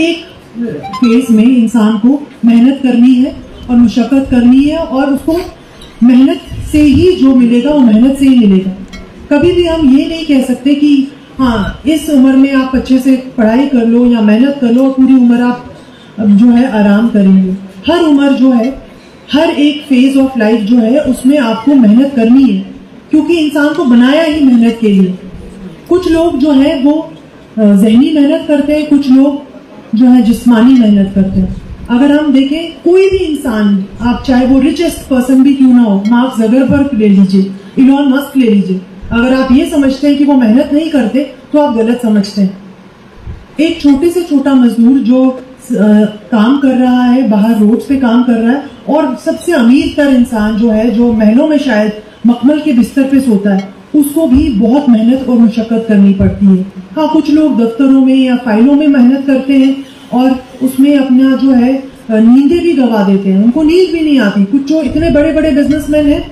एक फेज में इंसान को मेहनत करनी है और मुशक्कत करनी है, और उसको मेहनत से ही जो मिलेगा वो मेहनत से ही मिलेगा। कभी भी हम ये नहीं कह सकते कि हाँ इस उम्र में आप अच्छे से पढ़ाई कर लो या मेहनत कर लो और पूरी उम्र आप जो है आराम करेंगे। हर उम्र जो है, हर एक फेज ऑफ लाइफ जो है उसमें आपको मेहनत करनी है, क्योंकि इंसान को बनाया ही मेहनत के लिए। कुछ लोग जो है वो ज़हनी मेहनत करते हैं, कुछ लोग जो है जिस्मानी मेहनत करते हैं। अगर हम देखें कोई भी इंसान, आप चाहे वो रिचेस्ट पर्सन भी क्यों ना हो, मार्क ज़करबर्ग ले लीजिए, इलॉन मस्क ले लीजिए, अगर आप ये समझते हैं कि वो मेहनत नहीं करते तो आप गलत समझते हैं। एक छोटे से छोटा मजदूर जो काम कर रहा है, बाहर रोड पे काम कर रहा है, और सबसे अमीर तर इंसान जो है, जो महलों में शायद मखमल के बिस्तर पे सोता है, उसको भी बहुत मेहनत और मुशक्कत करनी पड़ती है। हाँ, कुछ लोग दफ्तरों में या फाइलों में मेहनत करते हैं और उसमें अपना जो है नींदें भी गवा देते हैं, उनको नींद भी नहीं आती। कुछ जो इतने बड़े बड़े बिजनेसमैन हैं,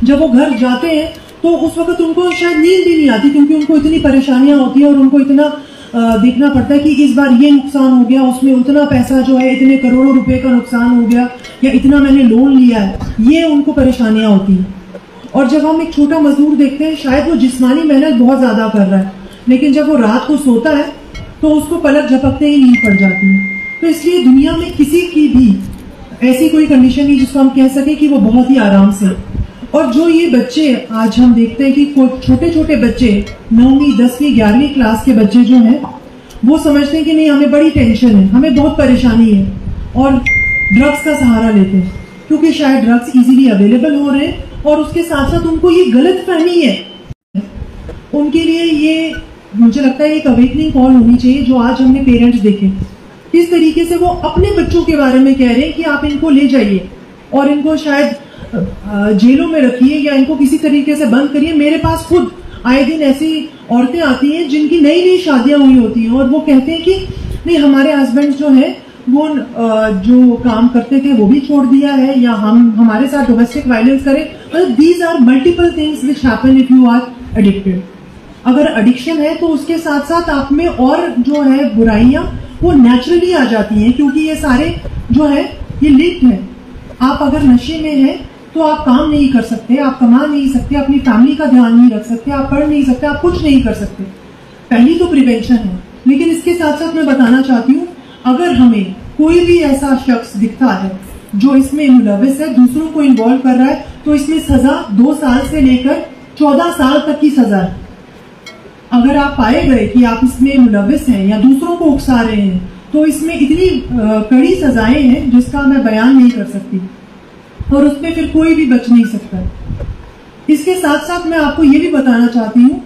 जब वो घर जाते हैं तो उस वक्त उनको शायद नींद भी नहीं आती, क्योंकि उनको इतनी परेशानियां होती है और उनको इतना देखना पड़ता है कि इस बार ये नुकसान हो गया, उसमें उतना पैसा जो है, इतने करोड़ों रुपए का नुकसान हो गया, या इतना मैंने लोन लिया है, ये उनको परेशानियां होती हैं। और जब हम एक छोटा मजदूर देखते हैं, शायद वो जिस्मानी मेहनत बहुत ज्यादा कर रहा है, लेकिन जब वो रात को सोता है तो उसको पलक झपकते ही नींद पड़ जाती है। तो इसलिए दुनिया में किसी की भी ऐसी कोई कंडीशन नहीं जिसको हम कह सके कि वो बहुत ही आराम से। और जो ये बच्चे आज हम देखते हैं कि छोटे छोटे बच्चे 9वीं 10वीं 11वीं क्लास के बच्चे जो हैं, वो समझते हैं कि नहीं हमें बड़ी टेंशन है, हमें बहुत परेशानी है, और ड्रग्स का सहारा लेते हैं, क्योंकि शायद ड्रग्स इजीली अवेलेबल हो रहे हैं, और उसके साथ साथ उनको ये गलत फहमी है। उनके लिए ये मुझे लगता है एक अवेकनिंग कॉल होनी चाहिए, जो आज हमने पेरेंट्स देखे किस तरीके से वो अपने बच्चों के बारे में कह रहे हैं कि आप इनको ले जाइए और इनको शायद जेलों में रखिए या इनको किसी तरीके से बंद करिए। मेरे पास खुद आए दिन ऐसी औरतें आती हैं जिनकी नई नई शादियां हुई होती हैं, और वो कहते हैं कि नहीं हमारे हस्बैंड जो है वो जो काम करते थे वो भी छोड़ दिया है, या हम हमारे साथ डोमेस्टिक वायलेंस करें। मतलब these are multiple things which happen if you are addicted. अगर एडिक्शन है तो उसके साथ साथ आप में और जो है बुराइयां वो नेचुरली आ जाती हैं, क्योंकि ये सारे जो है ये लिंक्ड है। आप अगर नशे में हैं तो आप काम नहीं कर सकते, आप कमा नहीं सकते, अपनी फैमिली का ध्यान नहीं रख सकते, आप पढ़ नहीं सकते, आप कुछ नहीं कर सकते। पहली तो प्रिवेंशन है। लेकिन इसके साथ साथ मैं बताना चाहती हूँ, अगर हमें कोई भी ऐसा शख्स दिखता है जो इसमें मुलविस है, दूसरों को इन्वॉल्व कर रहा है, तो इसमें सजा 2 साल से लेकर 14 साल तक की सजा है। अगर आप पाए गए कि आप इसमें मुलविस हैं या दूसरों को उकसा रहे हैं, तो इसमें इतनी कड़ी सजाएं हैं जिसका मैं बयान नहीं कर सकती, और उसमें फिर कोई भी बच नहीं सकता। इसके साथ साथ मैं आपको ये भी बताना चाहती हूँ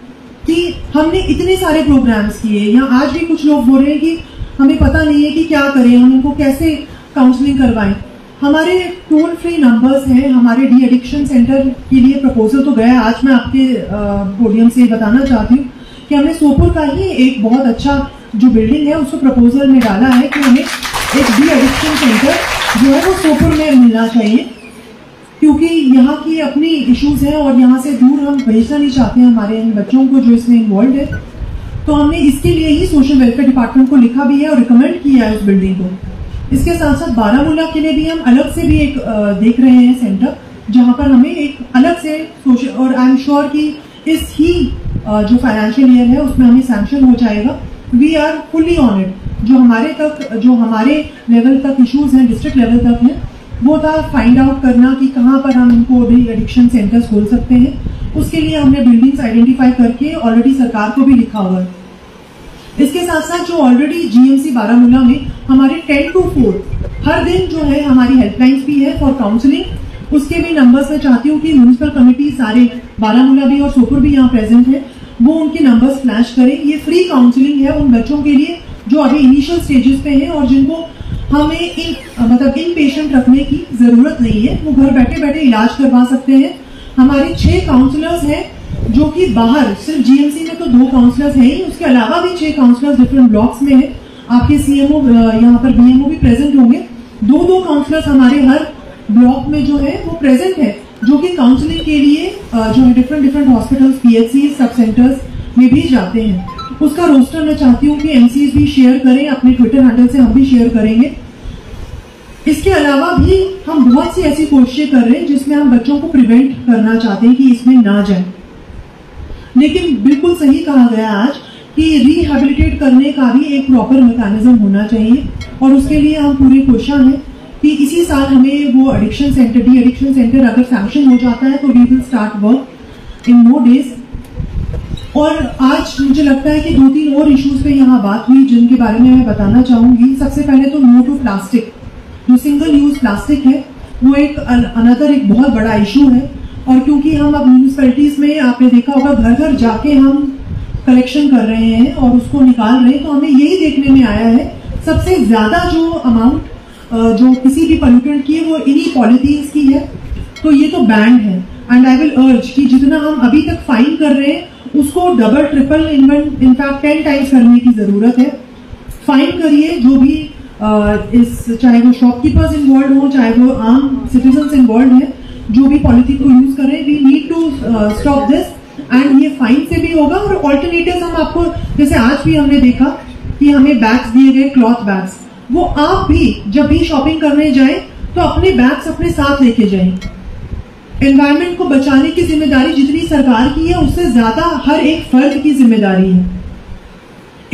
कि हमने इतने सारे प्रोग्राम्स किए, या आज भी कुछ लोग बोल रहे हैं कि हमें पता नहीं है कि क्या करें, हम इनको कैसे काउंसलिंग करवाएं। हमारे टोल फ्री नंबर्स हैं, हमारे डी एडिक्शन सेंटर के लिए प्रपोजल तो गया। आज मैं आपके पोडियम से बताना चाहती हूँ कि हमने सोपुर का ही एक बहुत अच्छा जो बिल्डिंग है उसको प्रपोजल में डाला है कि हमें एक डी एडिक्शन सेंटर जो है वो सोपुर में मिलना चाहिए, क्योंकि यहाँ की अपनी इश्यूज हैं और यहाँ से दूर हम भेजना नहीं चाहते हैं हमारे इन बच्चों को जो इसमें इन्वॉल्व है। तो हमने इसके लिए ही सोशल वेलफेयर डिपार्टमेंट को लिखा भी है और रिकमेंड किया है उस बिल्डिंग को। इसके साथ साथ बारामूला के लिए भी हम अलग से भी एक देख रहे हैं सेंटर, जहाँ पर हमें एक अलग से सोशल, और आई एम श्योर कि इस ही जो फाइनेंशियल ईयर है उसमें हमें सैंक्शन हो जाएगा। We are fully on it. जो हमारे लेवल तक इश्यूज हैं, डिस्ट्रिक्ट लेवल तक हैं, वो था फाइंड आउट करना कि कहाँ पर हम इनको भी एडिक्शन सेंटर्स खोल सकते हैं। उसके लिए हमने बिल्डिंग्स आइडेंटिफाई करके ऑलरेडी सरकार को भी लिखा हुआ है। इसके साथ साथ जो ऑलरेडी जीएमसी बारामूला में हमारे 10 to 4 हर दिन जो है हमारी हेल्पलाइंस भी है फॉर काउंसलिंग। उसके भी नंबर्स मैं चाहती हूँ कि म्यूनिसिपल कमेटी सारे बारामूला भी और सोपुर भी यहाँ प्रेजेंट है, वो उनके नंबर्स फ्लैश करें। ये फ्री काउंसलिंग है उन बच्चों के लिए जो अभी इनिशियल स्टेजेस पे हैं और जिनको हमें इन पेशेंट रखने की जरूरत नहीं है, वो घर बैठे बैठे इलाज करवा सकते हैं। हमारे 6 काउंसलर्स हैं जो कि बाहर, सिर्फ जीएमसी में तो 2 काउंसलर्स हैं ही, उसके अलावा भी 6 काउंसलर्स डिफरेंट ब्लॉक्स में हैं। आपके सीएमओ यहाँ पर बीएमओ भी प्रेजेंट होंगे। 2 काउंसलर्स हमारे हर ब्लॉक में जो है वो प्रेजेंट है, जो कि काउंसलिंग के लिए जो है डिफरेंट हॉस्पिटल्स, पीएचसी, सब सेंटर्स में भी जाते हैं। उसका रोस्टर मैं चाहती हूँ कि एमसीज भी शेयर करें, अपने ट्विटर हैंडल से हम भी शेयर करेंगे। इसके अलावा भी हम बहुत सी ऐसी कोशिशें कर रहे हैं जिसमें हम बच्चों को प्रिवेंट करना चाहते हैं कि इसमें ना जाए। लेकिन बिल्कुल सही कहा गया आज कि रिहेबिलिटेट करने का भी एक प्रॉपर मैकेनिज्म होना चाहिए, और उसके लिए हम पूरे कोशिश हैं कि इसी साल हमें वो addiction center, de addiction center अगर सैंक्शन हो जाता है तो we will start work in more days. और आज मुझे लगता है कि 2-3 और इश्यूज पे यहाँ बात हुई जिनके बारे में मैं बताना चाहूंगी। सबसे पहले तो नो टू प्लास्टिक, जो सिंगल यूज प्लास्टिक है वो एक अनदर एक बहुत बड़ा इशू है। और क्योंकि हम अब म्यूनिसिपैलिटीज में आपने देखा होगा घर घर जाके हम कलेक्शन कर रहे हैं और उसको निकाल रहे हैं, तो हमें यही देखने में आया है सबसे ज्यादा जो अमाउंट जो किसी भी पोल्यूटेंट की है वो इन्हीं पॉलिथीन्स की है। तो ये तो बैंड है, एंड आई विल अर्ज कि जितना हम अभी तक फाइन कर रहे हैं उसको डबल ट्रिपल इनफैक्ट 10 टाइम्स करने की जरूरत है। फाइन करिए जो भी चाहे वो शॉपकीपर्स इन्वॉल्व हो, चाहे वो आम सिटीजन्स इन्वॉल्व है, जो भी पॉलिथीन को यूज कर रहे हैं, we need to stop this. And ये फाइन से भी होगा और ऑल्टरनेटिव्स हम आपको, जैसे आज भी हमने देखा कि हमें बैग्स दिए गए, क्लॉथ बैग्स, वो आप भी जब भी शॉपिंग करने जाएं तो अपने बैग्स अपने साथ लेके जाएं। एनवायरमेंट को बचाने की जिम्मेदारी जितनी सरकार की है उससे ज्यादा हर एक फर्द की जिम्मेदारी है।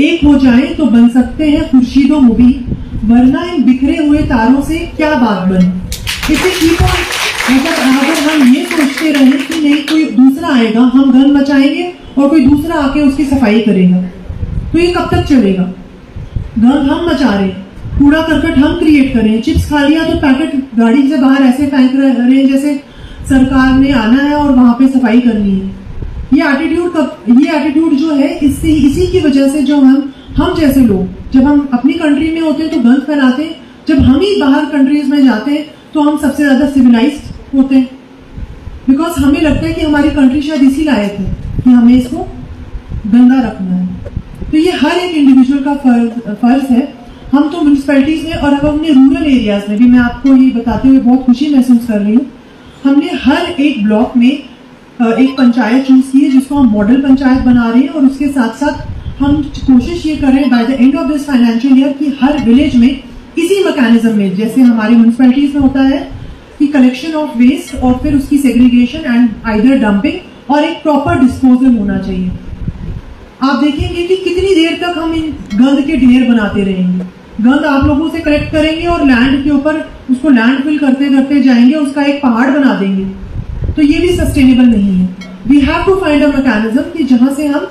एक हो जाए तो बन सकते हैं खुर्शीदो मुबीन, वरना इन बिखरे हुए तारों से क्या बात बने। इसे कीप ऑन, मतलब अगर हम ये सोचते रहे कि नहीं कोई दूसरा आएगा, हम गन मचाएंगे और कोई दूसरा आके उसकी सफाई करेगा, तो ये कब तक चलेगा? गन हम मचा रहे, कूड़ा करकट हम क्रिएट करें, चिप्स खा लिया तो पैकेट गाड़ी से बाहर ऐसे फेंक रहे हैं जैसे सरकार ने आना है और वहां पे सफाई करनी है। ये एटीट्यूड जो है इसी की वजह से जो हम जैसे लोग जब हम अपनी कंट्री में होते हैं तो गन फैलाते हैं, जब हम ही बाहर कंट्रीज में जाते हैं तो हम सबसे ज्यादा सिविलाइज्ड होते हैं, बिकॉज हमें लगता है कि हमारी कंट्री शायद इसी लायक है कि हमें इसको गंदा रखना है। तो ये हर एक इंडिविजुअल का फर्ज है। हम तो म्यूनिसिपैलिटीज में और अब हमने रूरल एरियाज में भी, मैं आपको ये बताते हुए बहुत खुशी महसूस कर रही हूँ, हमने हर एक ब्लॉक में एक पंचायत चूज की है जिसको हम मॉडल पंचायत बना रहे हैं। और उसके साथ साथ हम कोशिश ये कर रहे हैं by the end of this financial year कि हर विलेज में इसी मैकेनिज्म में, जैसे हमारे म्यूनिसिपैलिटीज में होता है कि कलेक्शन ऑफ वेस्ट और फिर उसकी सेग्रीगेशन एंड आइदर डंपिंग और एक प्रॉपर डिस्पोजल होना चाहिए। आप देखेंगे कि कितनी देर तक हम इन गंद के ढेर बनाते रहेंगे। गंद आप लोगों से कलेक्ट करेंगे और लैंड के ऊपर उसको लैंडफिल करते करते जाएंगे, उसका एक पहाड़ बना देंगे, तो ये भी सस्टेनेबल नहीं है। We have to find a mechanism कि जहां से हम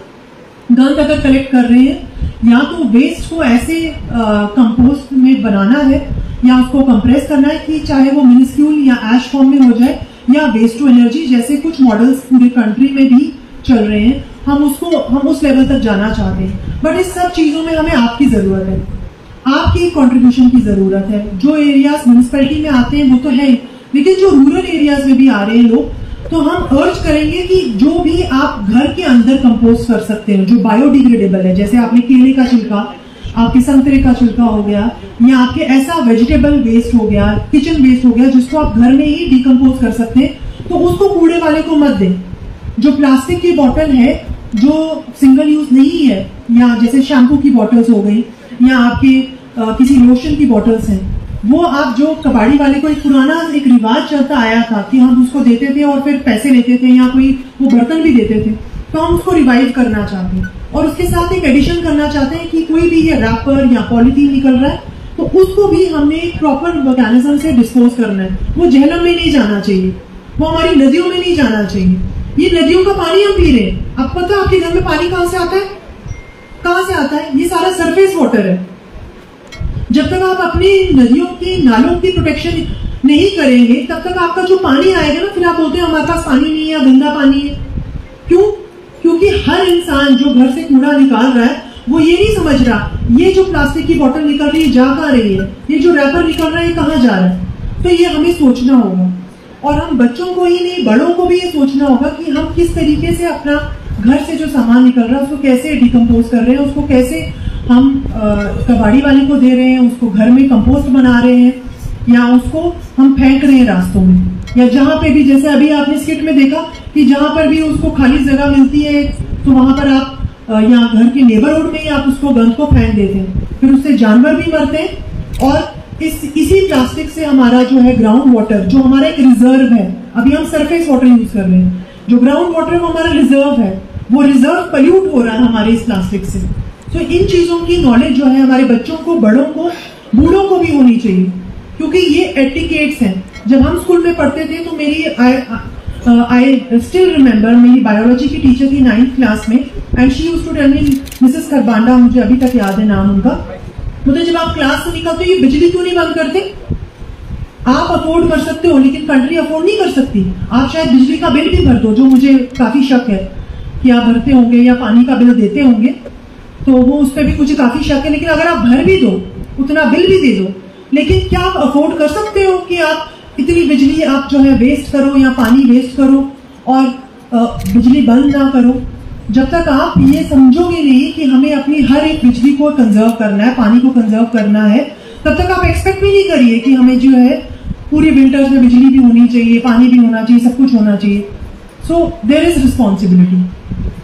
गंद अगर कलेक्ट कर रहे हैं, या तो वेस्ट को ऐसे कंपोस्ट में बनाना है या उसको कंप्रेस करना है कि चाहे वो मिनिस्क्यूल या एश फॉर्म में हो जाए, या वेस्ट टू एनर्जी जैसे कुछ मॉडल्स पूरे कंट्री में भी चल रहे हैं। हम उस लेवल तक जाना चाहते हैं, बट इस सब चीजों में हमें आपकी जरूरत है, आपकी कंट्रीब्यूशन की जरूरत है। जो एरियाज म्यूनिसिपैलिटी में आते हैं वो तो है, लेकिन जो रूरल एरियाज में भी आ रहे हैं लोग, तो हम अर्ज करेंगे कि जो भी आप घर के अंदर कंपोस्ट कर सकते हैं जो बायोडिग्रेडेबल है, जैसे आपने केले का छिलका, आपके संतरे का छिलका हो गया, या आपके ऐसा वेजिटेबल वेस्ट हो गया, किचन वेस्ट हो गया जिसको आप घर में ही डिकम्पोज कर सकते हैं, तो उसको कूड़े वाले को मत दें। जो प्लास्टिक की बोतल है जो सिंगल यूज नहीं है, या जैसे शैम्पू की बॉटल्स हो गई, या आपके किसी लोशन की बॉटल्स हैं, वो आप जो कबाड़ी वाले को एक पुराना एक रिवाज चलता आया था कि हम उसको देते थे और फिर पैसे लेते थे, या कोई वो बर्तन भी देते थे, तो हम उसको रिवाइव करना चाहते हैं। और उसके साथ एक एडिशन करना चाहते हैं कि कोई भी ये रैपर या पॉलिथीन निकल रहा है तो उसको भी हमने एक प्रॉपर मैकेनिज्म से डिस्पोज करना है। वो झेलम में नहीं जाना चाहिए, वो हमारी नदियों में नहीं जाना चाहिए। ये नदियों का पानी हम पी रहे हैं, अब पता है आपके घर में पानी कहां से आता है? कहां से आता है? ये सारा सरफेस वाटर है। जब तक आप अपनी नदियों की नालों की प्रोटेक्शन नहीं करेंगे तब तक आपका जो पानी आएगा ना, फिर आप बोलते हैं हमारे पास पानी नहीं है, गंदा पानी है। क्यों? क्योंकि हर इंसान जो घर से कूड़ा निकाल रहा है वो ये नहीं समझ रहा ये जो प्लास्टिक की बोतल निकल रही है जा कहां रही है, ये जो रैपर निकल रहा है कहां जा रहा है। तो ये हमें सोचना होगा, और हम बच्चों को ही नहीं बड़ों को भी ये सोचना होगा कि हम किस तरीके से अपना घर से जो सामान निकल रहा है उसको कैसे डिकम्पोज कर रहे हैं, उसको कैसे हम कबाड़ी वाले को दे रहे हैं, उसको घर में कंपोस्ट बना रहे हैं, या उसको हम फेंक रहे हैं रास्तों में, या जहां पे भी, जैसे अभी आपने स्किट में देखा कि जहां पर भी उसको खाली जगह मिलती है तो वहां पर आप या घर के नेबरहुड में ही आप उसको गंद को फेंक देते हैं, फिर उससे जानवर भी मरते हैं। और इसी प्लास्टिक से हमारा जो है ग्राउंड वाटर, जो हमारा एक रिजर्व है, अभी हम सरफेस वाटर यूज कर रहे हैं, जो ग्राउंड वाटर वो हमारा रिजर्व है, वो रिजर्व पल्यूट हो रहा है हमारे इस प्लास्टिक से। तो इन चीजों की नॉलेज जो है हमारे बच्चों को, बड़ों को, बूढ़ों को भी होनी चाहिए, क्योंकि ये एटिकेट्स हैं। जब हम स्कूल में पढ़ते थे तो मेरी आई स्टिल रिमेम्बर, मेरी बायोलॉजी की टीचर थी 9th क्लास में, and she used to tell me, Mrs Kharbanda, मुझे अभी तक याद है नाम उनका, मुझे जब आप क्लास से निकलते ये बिजली क्यों नहीं बंद करते? आप अफोर्ड कर सकते हो लेकिन कंट्री अफोर्ड नहीं कर सकती। आप शायद बिजली का बिल भी भर दो, जो मुझे काफी शक है कि आप भरते होंगे, या पानी का बिल देते होंगे, तो वो उस पर भी मुझे काफी शक है। लेकिन अगर आप भर भी दो, उतना बिल भी दे दो, लेकिन क्या आप अफोर्ड कर सकते हो कि आप इतनी बिजली आप जो है वेस्ट करो या पानी वेस्ट करो और बिजली बंद ना करो? जब तक आप ये समझोगे नहीं कि हमें अपनी हर एक बिजली को कंजर्व करना है, पानी को कंजर्व करना है, तब तक आप एक्सपेक्ट भी नहीं करिए कि हमें जो है पूरी विंटर्स में बिजली भी होनी चाहिए, पानी भी होना चाहिए, सब कुछ होना चाहिए। So there is responsibility.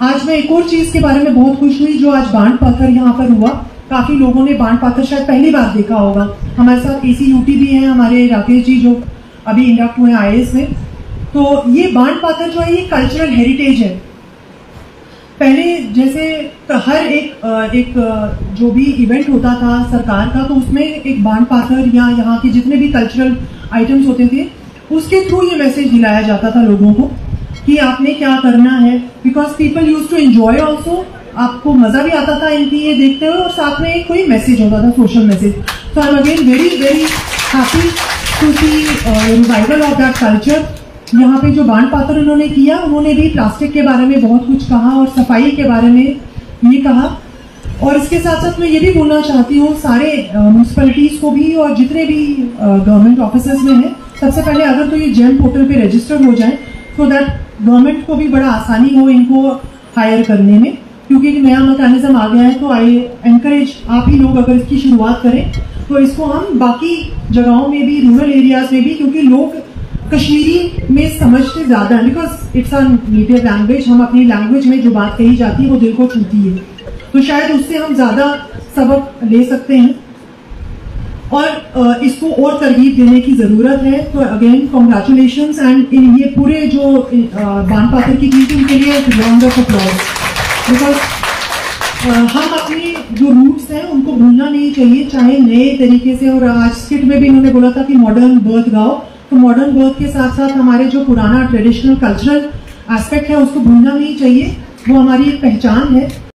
आज मैं एक और चीज के बारे में बहुत खुश हुई, जो आज बांध पाथर यहाँ पर हुआ। काफी लोगों ने बांध पाथर शायद पहली बार देखा होगा। हमारे साथ ACUT भी है, हमारे राकेश जी जो अभी इंडक्ट हुए IAS में। तो ये बांध पाथर जो है ये कल्चरल हेरिटेज है। पहले जैसे हर एक जो भी इवेंट होता था सरकार का, तो उसमें एक बांध पाथर या यहाँ के जितने भी कल्चरल आइटम्स होते थे, उसके थ्रू ये मैसेज दिलाया जाता था लोगों को कि आपने क्या करना है, because people use to enjoy also. आपको मजा भी आता था इनकी ये देखते हुए, और साथ में एक कोई मैसेज होता था, सोशल मैसेज। तो I am again very very happy to see revival of that culture. यहाँ पे जो बांध पाथर उन्होंने किया, उन्होंने भी प्लास्टिक के बारे में बहुत कुछ कहा और सफाई के बारे में ये कहा। और इसके साथ साथ मैं ये भी बोलना चाहती हूँ सारे म्यूनसिपैलिटीज को भी और जितने भी गवर्नमेंट ऑफिसर्स में हैं, सबसे पहले अगर तो ये जेम पोर्टल पे रजिस्टर हो जाए, सो दैट गवर्नमेंट को भी बड़ा आसानी हो इनको हायर करने में, क्योंकि एक नया मैकेनिज्म आ गया है। तो आई एनकरेज आप ही लोग अगर इसकी शुरुआत करें तो इसको हम बाकी जगहों में भी, रूरल एरियाज में भी, क्योंकि लोग कश्मीरी में समझते ज्यादा है, because it's our native language. हम अपनी लैंग्वेज में जो बात कही जाती है वो दिल को छूती है, तो शायद उससे हम ज्यादा सबक ले सकते हैं और इसको और तरगीब देने की जरूरत है। तो अगेन कॉन्ग्रेचुलेशंस, एंड इन ये पूरे जो बांध पाथर की टीम के लिए राउंड ऑफ अप्लॉज, बिकॉज हम अपने जो रूट्स हैं उनको भूलना नहीं चाहिए, चाहे नए तरीके से। और आज स्किट में भी इन्होंने बोला था कि मॉडर्न बर्थ गाओ, तो मॉडर्न बर्थ के साथ साथ हमारे जो पुराना ट्रेडिशनल कल्चरल एस्पेक्ट है उसको भूलना नहीं चाहिए, वो हमारी एक पहचान है।